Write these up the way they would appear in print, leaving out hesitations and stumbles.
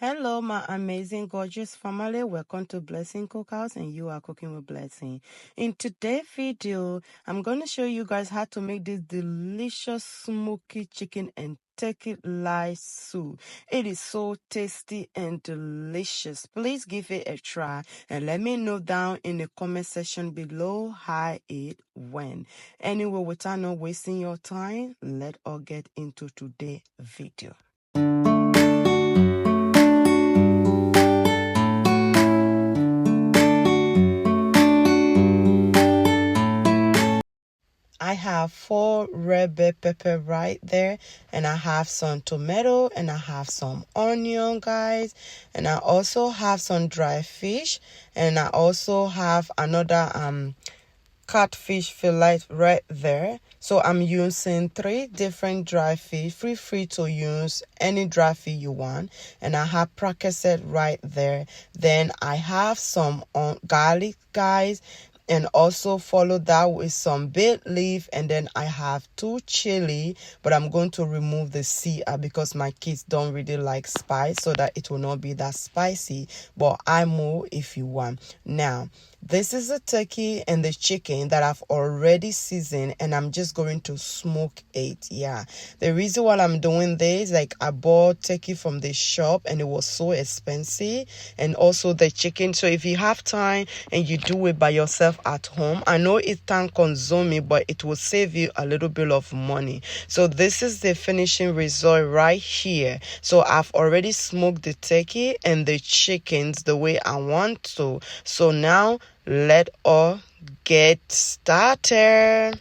Hello, my amazing, gorgeous family. Welcome to Blessing Cookhouse, and you are cooking with Blessing. In today's video, I'm going to show you guys how to make this delicious smoky chicken and turkey lice soup. It is so tasty and delicious. Please give it a try and let me know down in the comment section below how it went. Anyway, without not wasting your time, let's all get into today's video. I have 4 red bell pepper right there, and I have some tomato, and I have some onion, guys, and I also have some dry fish, and I also have another catfish fillet right there. So I'm using 3 different dry fish. Feel free to use any dry fish you want. And I have Prekese right there. Then I have some garlic, guys, and also follow that with some bay leaf, and then I have 2 chili, but I'm going to remove the seed because my kids don't really like spice, so that it will not be that spicy, but I move if you want. Now this is the turkey and the chicken that I've already seasoned, and I'm just going to smoke it. Yeah, the reason why I'm doing this, like, I bought turkey from the shop and it was so expensive, and also the chicken. So if you have time and you do it by yourself at home, I know it can consume it, but it will save you a little bit of money. So this is the finishing result right here. So I've already smoked the turkey and the chickens the way I want to. So now let us get started.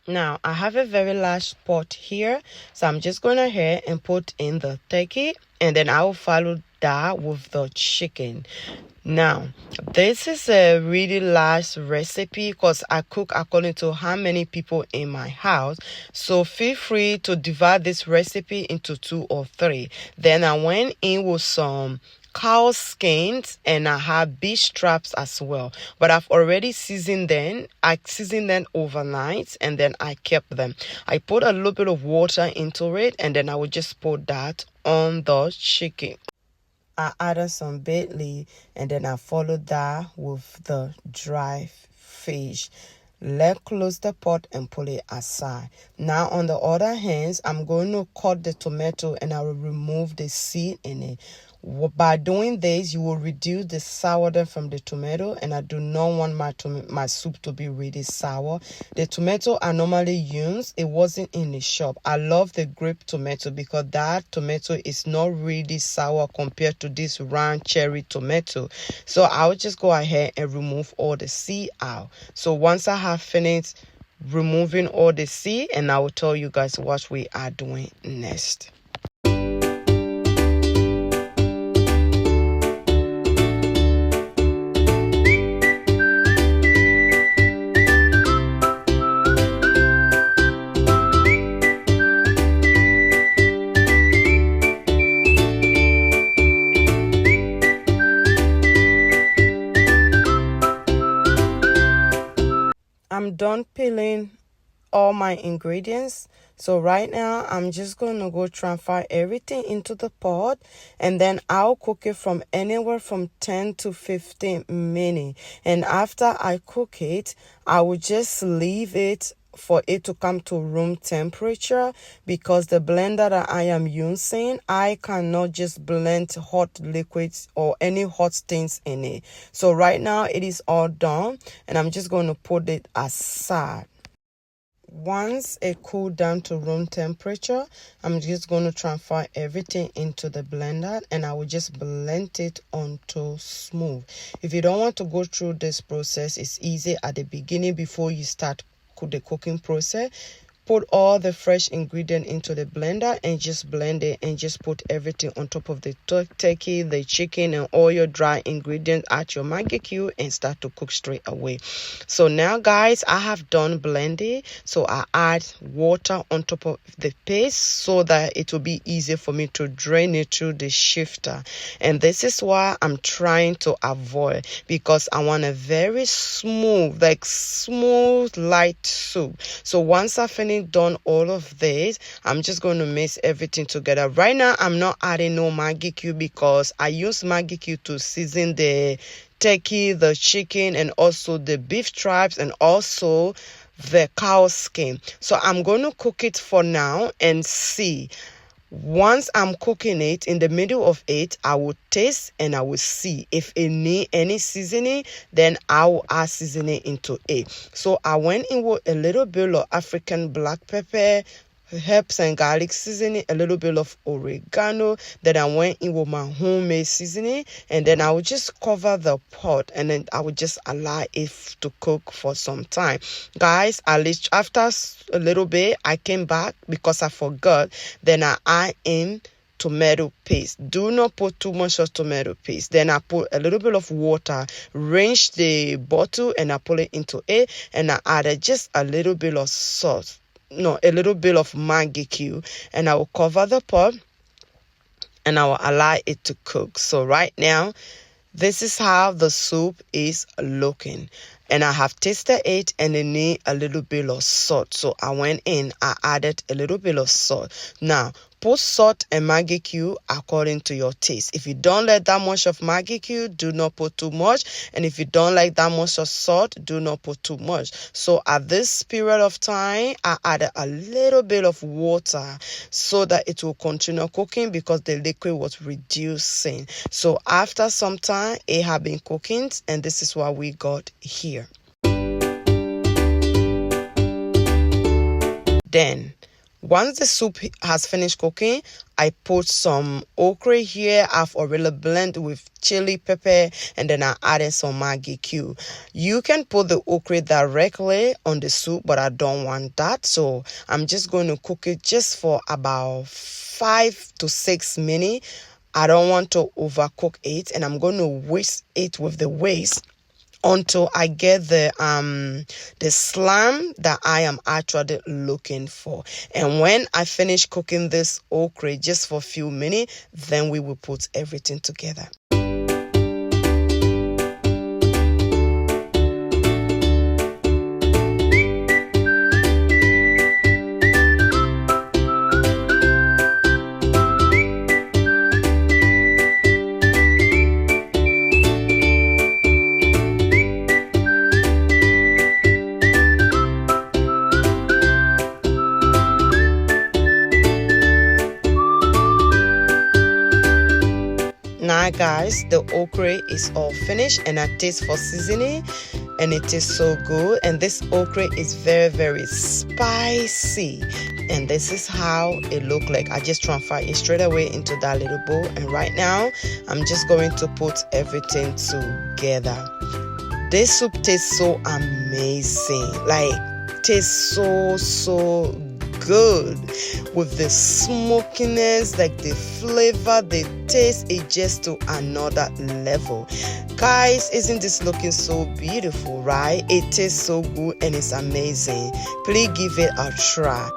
Now I have a very large pot here, so I'm just going ahead and put in the turkey, and then I will follow that with the chicken. Now this is a really large recipe because I cook according to how many people in my house, so feel free to divide this recipe into 2 or 3. Then I went in with some cow skins, and I have beef traps as well, but I've already seasoned them. I seasoned them overnight, and then I kept them. I put a little bit of water into it, and then I would just put that on the chicken. I added some bay leaf, and then I followed that with the dry fish. Let's close the pot and pull it aside. Now on the other hand, I'm going to cut the tomato, and I will remove the seed in it. By doing this, you will reduce the sourness from the tomato, and I do not want my soup to be really sour. The tomato I normally use, it wasn't in the shop. I love the grape tomato because that tomato is not really sour compared to this round cherry tomato. So I'll just go ahead and remove all the seed out. So once I have finished removing all the seed, and I will tell you guys what we are doing next. I'm done peeling all my ingredients, so right now I'm just going to go transfer everything into the pot, and then I'll cook it from anywhere from 10 to 15 minutes. And after I cook it, I will just leave it for it to come to room temperature, because the blender that I am using, I cannot just blend hot liquids or any hot things in it. So right now it is all done, and I'm just going to put it aside. Once it cooled down to room temperature, I'm just going to transfer everything into the blender, and I will just blend it onto smooth. If you don't want to go through this process, it's easy at the beginning before you start the cooking process. Put all the fresh ingredient into the blender and just blend it, and just put everything on top of the turkey, the chicken, and all your dry ingredients. Add your Maggi cube and start to cook straight away. So now guys, I have done blending, so I add water on top of the paste so that it will be easy for me to drain it through the shifter. And this is why I'm trying to avoid, because I want a very smooth, like smooth light soup. So once I finish finish done all of this, I'm just going to mix everything together. Right now, I'm not adding no Maggi cube because I use Maggi cube to season the turkey, the chicken, and also the beef stripes, and also the cow skin. So I'm going to cook it for now and see. Once I'm cooking it, in the middle of it, I will taste and I will see if it need any seasoning, then I will add seasoning into it. So I went in with a little bit of African black pepper, herbs and garlic seasoning, a little bit of oregano. Then I went in with my homemade seasoning, and then I would just cover the pot, and then I would just allow it to cook for some time. Guys, at least after a little bit, I came back because I forgot. Then I add in tomato paste. Do not put too much of tomato paste. Then I put a little bit of water, range the bottle, and I put it into it, and I added just a little bit of salt. No, a little bit of Maggi cube, and I will cover the pot and I will allow it to cook. So right now, this is how the soup is looking, and I have tasted it, and it need a little bit of salt. So I went in, I added a little bit of salt. Now put salt and Maggi cube according to your taste. If you don't like that much of Maggi cube, do not put too much, and if you don't like that much of salt, do not put too much. So at this period of time, I added a little bit of water so that it will continue cooking because the liquid was reducing. So after some time, it had been cooking, and this is what we got here. Then once the soup has finished cooking, I put some okra here. I've already blended with chili pepper, and then I added some Maggi cube. You can put the okra directly on the soup, but I don't want that. So I'm just going to cook it just for about 5 to 6 minutes. I don't want to overcook it, and I'm going to whisk it with the whisk until I get the slime that I am actually looking for. And when I finish cooking this okra just for a few minutes, then we will put everything together. Now guys, the okra is all finished, and I taste for seasoning, and it is so good. And this okra is very, very spicy, and this is how it look like. I just transfer it straight away into that little bowl, and right now I'm just going to put everything together. This soup tastes so amazing, like tastes so good, with the smokiness, like the flavor, the taste is just to another level. Guys, isn't this looking so beautiful, right? It tastes so good and it's amazing. Please give it a try.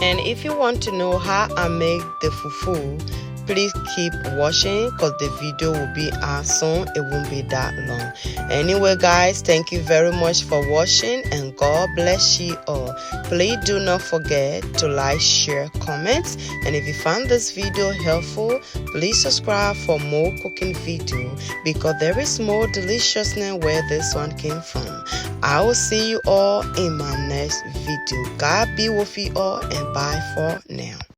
And if you want to know how I make the fufu, please keep watching because the video will be out soon. It won't be that long. Anyway guys, thank you very much for watching, and God bless you all. Please do not forget to like, share, comment, and if you found this video helpful, please subscribe for more cooking video because there is more deliciousness where this one came from. I will see you all in my next video. God be with you all, and bye for now.